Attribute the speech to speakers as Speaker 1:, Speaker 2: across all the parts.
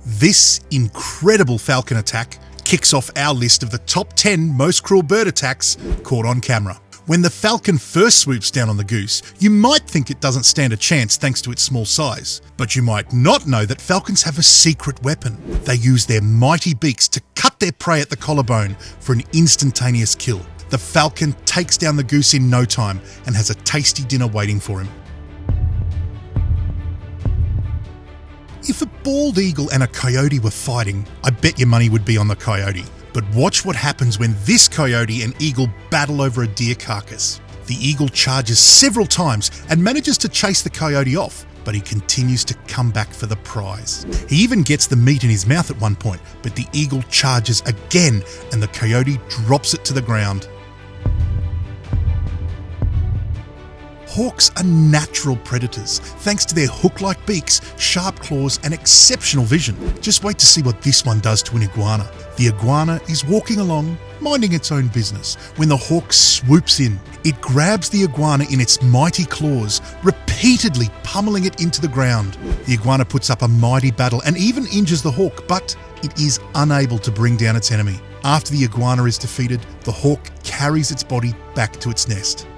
Speaker 1: This incredible falcon attack kicks off our list of the top 10 most cruel bird attacks caught on camera. When the falcon first swoops down on the goose, you might think it doesn't stand a chance thanks to its small size. But you might not know that falcons have a secret weapon. They use their mighty beaks to cut their prey at the collarbone for an instantaneous kill. The falcon takes down the goose in no time and has a tasty dinner waiting for him. If a bald eagle and a coyote were fighting, I bet your money would be on the coyote. But watch what happens when this coyote and eagle battle over a deer carcass. The eagle charges several times and manages to chase the coyote off, but he continues to come back for the prize. He even gets the meat in his mouth at one point, but the eagle charges again and the coyote drops it to the ground. Hawks are natural predators, thanks to their hook-like beaks, sharp claws and exceptional vision. Just wait to see what this one does to an iguana. The iguana is walking along, minding its own business, when the hawk swoops in. It grabs the iguana in its mighty claws, repeatedly pummeling it into the ground. The iguana puts up a mighty battle and even injures the hawk, but it is unable to bring down its enemy. After the iguana is defeated, the hawk carries its body back to its nest.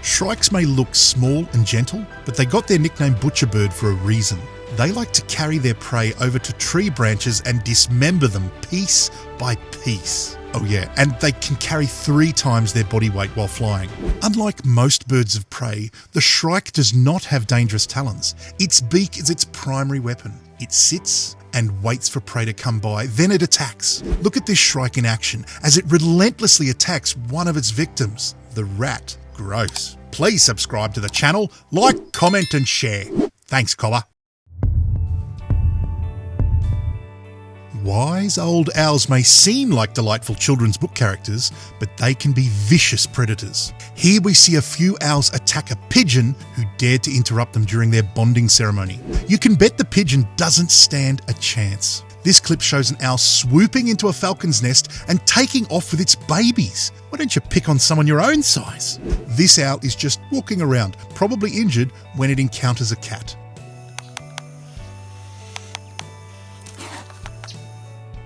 Speaker 1: Shrikes may look small and gentle, but they got their nickname butcherbird for a reason. They like to carry their prey over to tree branches and dismember them piece by piece. Oh yeah, and they can carry 3 times their body weight while flying. Unlike most birds of prey, the shrike does not have dangerous talons. Its beak is its primary weapon. It sits and waits for prey to come by, then it attacks. Look at this shrike in action as it relentlessly attacks one of its victims, the rat. Gross. Please subscribe to the channel, like, comment and share. Thanks, Cobber. Wise old owls may seem like delightful children's book characters, but they can be vicious predators. Here we see a few owls attack a pigeon who dared to interrupt them during their bonding ceremony. You can bet the pigeon doesn't stand a chance. This clip shows an owl swooping into a falcon's nest and taking off with its babies. Why don't you pick on someone your own size? This owl is just walking around, probably injured, when it encounters a cat.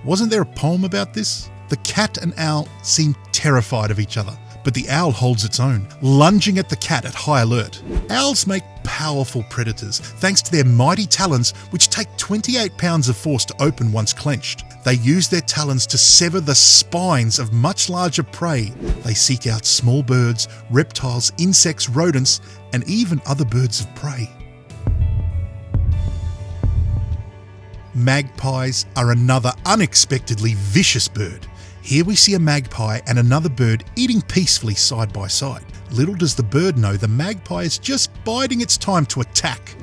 Speaker 1: Wasn't there a poem about this? The cat and owl seem terrified of each other, but the owl holds its own, lunging at the cat at high alert. Owls make powerful predators thanks to their mighty talons, which take 28 pounds of force to open once clenched. They use their talons to sever the spines of much larger prey. They seek out small birds, reptiles, insects, rodents, and even other birds of prey. Magpies are another unexpectedly vicious bird. Here we see a magpie and another bird eating peacefully side by side. Little does the bird know the magpie is just biding its time to attack.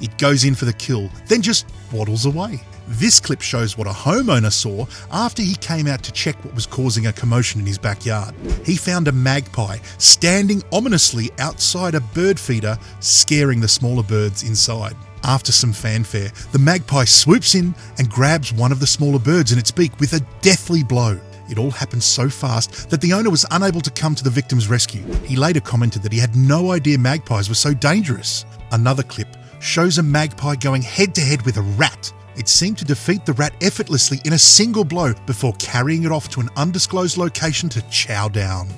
Speaker 1: It goes in for the kill, then just waddles away. This clip shows what a homeowner saw after he came out to check what was causing a commotion in his backyard. He found a magpie standing ominously outside a bird feeder, scaring the smaller birds inside. After some fanfare, the magpie swoops in and grabs one of the smaller birds in its beak with a deathly blow. It all happened so fast that the owner was unable to come to the victim's rescue. He later commented that he had no idea magpies were so dangerous. Another clip shows a magpie going head-to-head with a rat. It seemed to defeat the rat effortlessly in a single blow before carrying it off to an undisclosed location to chow down.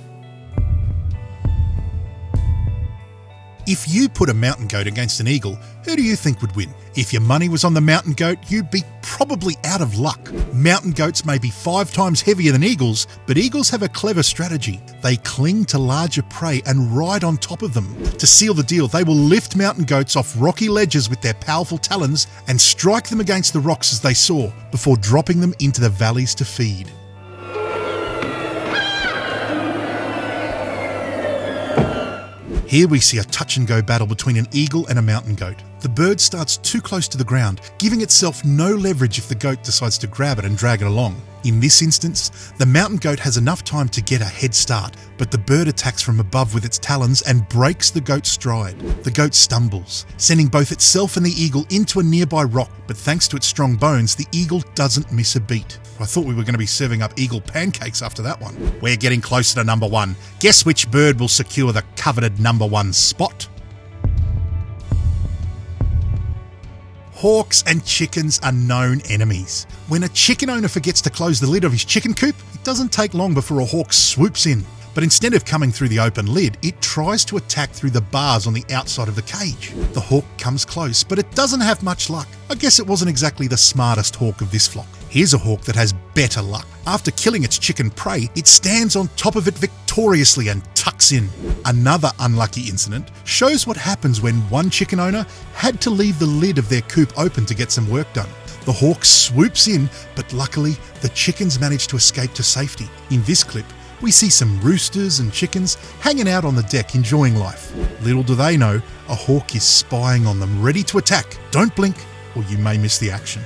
Speaker 1: If you put a mountain goat against an eagle, who do you think would win? If your money was on the mountain goat, you'd be probably out of luck. Mountain goats may be 5 times heavier than eagles, but eagles have a clever strategy. They cling to larger prey and ride on top of them. To seal the deal, they will lift mountain goats off rocky ledges with their powerful talons and strike them against the rocks as they soar, before dropping them into the valleys to feed. Here we see a touch-and-go battle between an eagle and a mountain goat. The bird starts too close to the ground, giving itself no leverage if the goat decides to grab it and drag it along. In this instance, the mountain goat has enough time to get a head start, but the bird attacks from above with its talons and breaks the goat's stride. The goat stumbles, sending both itself and the eagle into a nearby rock, but thanks to its strong bones, the eagle doesn't miss a beat. I thought we were going to be serving up eagle pancakes after that one. We're getting closer to number one. Guess which bird will secure the coveted number one spot? Hawks and chickens are known enemies. When a chicken owner forgets to close the lid of his chicken coop, it doesn't take long before a hawk swoops in. But instead of coming through the open lid, it tries to attack through the bars on the outside of the cage. The hawk comes close, but it doesn't have much luck. I guess it wasn't exactly the smartest hawk of this flock. Here's a hawk that has better luck. After killing its chicken prey, it stands on top of it victoriously and tucks in. Another unlucky incident shows what happens when one chicken owner had to leave the lid of their coop open to get some work done. The hawk swoops in, but luckily the chickens manage to escape to safety. In this clip, we see some roosters and chickens hanging out on the deck enjoying life. Little do they know, a hawk is spying on them, ready to attack. Don't blink or you may miss the action.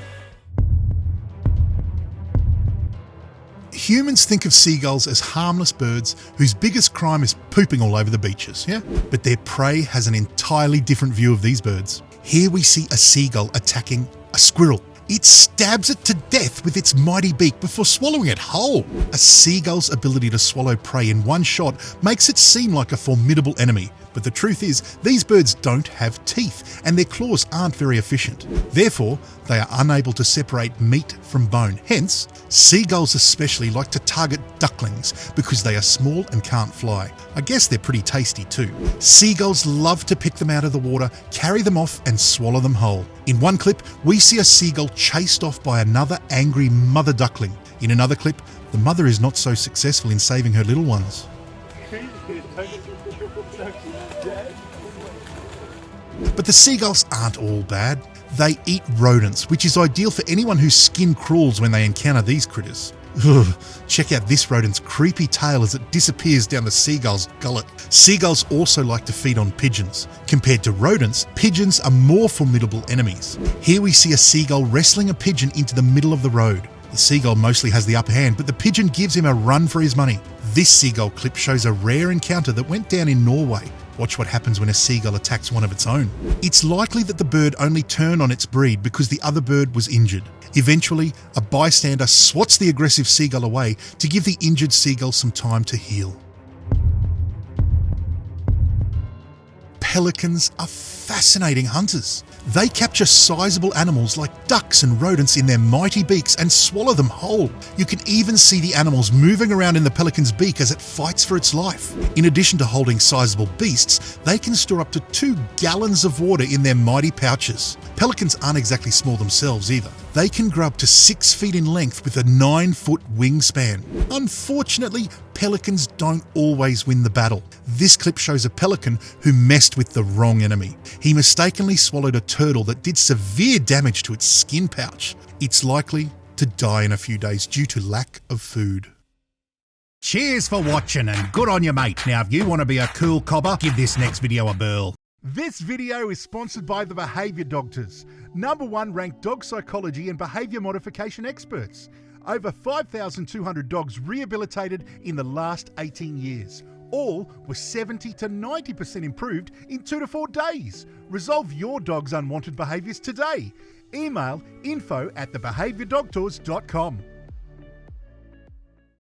Speaker 1: Humans think of seagulls as harmless birds whose biggest crime is pooping all over the beaches, yeah? But their prey has an entirely different view of these birds. Here we see a seagull attacking a squirrel. It stabs it to death with its mighty beak before swallowing it whole. A seagull's ability to swallow prey in one shot makes it seem like a formidable enemy. But the truth is, these birds don't have teeth and their claws aren't very efficient. Therefore, they are unable to separate meat from bone. Hence, seagulls especially like to target ducklings because they are small and can't fly. I guess they're pretty tasty too. Seagulls love to pick them out of the water, carry them off and swallow them whole. In one clip, we see a seagull chased off by another angry mother duckling. In another clip, the mother is not so successful in saving her little ones. But the seagulls aren't all bad. They eat rodents, which is ideal for anyone whose skin crawls when they encounter these critters. Ugh, check out this rodent's creepy tail as it disappears down the seagull's gullet. Seagulls also like to feed on pigeons. Compared to rodents, pigeons are more formidable enemies. Here we see a seagull wrestling a pigeon into the middle of the road. The seagull mostly has the upper hand, but the pigeon gives him a run for his money. This seagull clip shows a rare encounter that went down in Norway. Watch what happens when a seagull attacks one of its own. It's likely that the bird only turned on its breed because the other bird was injured. Eventually, a bystander swats the aggressive seagull away to give the injured seagull some time to heal. Pelicans are fascinating hunters. They capture sizable animals like ducks and rodents in their mighty beaks and swallow them whole. You can even see the animals moving around in the pelican's beak as it fights for its life. In addition to holding sizable beasts, they can store up to 2 gallons of water in their mighty pouches. Pelicans aren't exactly small themselves either. They can grow up to 6 feet in length with a 9-foot wingspan. Unfortunately, pelicans don't always win the battle. This clip shows a pelican who messed with the wrong enemy. He mistakenly swallowed a turtle that did severe damage to its skin pouch. It's likely to die in a few days due to lack of food.
Speaker 2: Cheers for watching and good on you, mate. Now, if you want to be a cool cobber, give this next video a burl.
Speaker 1: This video is sponsored by the Behaviour Doctors, #1 ranked dog psychology and behaviour modification experts. Over 5,200 dogs rehabilitated in the last 18 years. All were 70 to 90% improved in 2 to 4 days. Resolve your dog's unwanted behaviours today. Email info@thebehaviourdoctors.com.